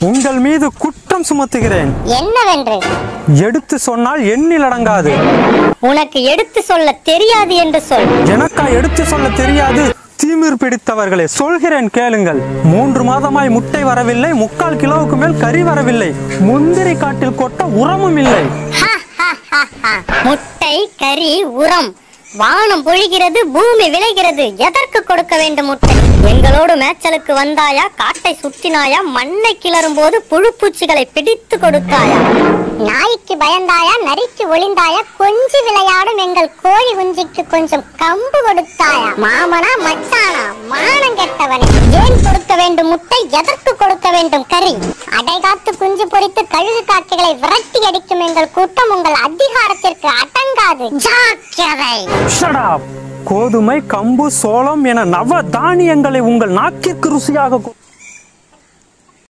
உங்கள் மீது குற்றம் சுமத்துகிறேன். என்னவென்று? எடுத்து சொன்னால் எண்ணில் அடங்காது. உனக்கு எடுத்து சொல்ல தெரியாது என்று சொல். எனக்கா எடுத்து சொல்ல தெரியாது? திமிர் பிடித்தவர்களே, சொல்கிறேன் கேளுங்கள். 3 மாதமாய் முட்டை வரவில்லை, 3/4 கிலோவுக்கு மேல் கறி வரவில்லை, முந்திரி காட்டில் கொட்ட உரமும் இல்லை. முட்டை, கறி, உரம், வானம் பொழிகிறது, பூமி விளைகிறது, எதற்கு கொடுக்க வேண்டும் முட்டை? எங்களோடு மேய்ச்சலுக்கு வந்தாயா? காட்டை சுற்றினாயா? மண்ணை கிளறும் போது புழு பூச்சிகளை பிடித்து கொடுத்தாயா? நாய்க்கு பயந்தாயா? நரிக்கு ஒளிந்தாயா? கொஞ்சி விளையாடும் எங்கள் கோழி குஞ்சுக்கு கொஞ்சம் கம்பு கொடுத்தாயா? மாமனா மச்சானா? மானம் கெட்டவனே, ஏன் கொடுக்க வேண்டும் முட்டை? எதற்கு கொடுக்க வேண்டும் கறி? அடைகாத்து குஞ்சு பொறித்து கழுகு காக்கைகளை விரட்டி அடிக்கும் எங்கள் கூட்டம் உங்கள் அதிகாரத்திற்கு அடங்காது. ஜாக்கிரதை. கோதுமை, கம்பு, சோளம் என நவ தானியங்களை உங்கள் நாக்கிற்கு ருசியாக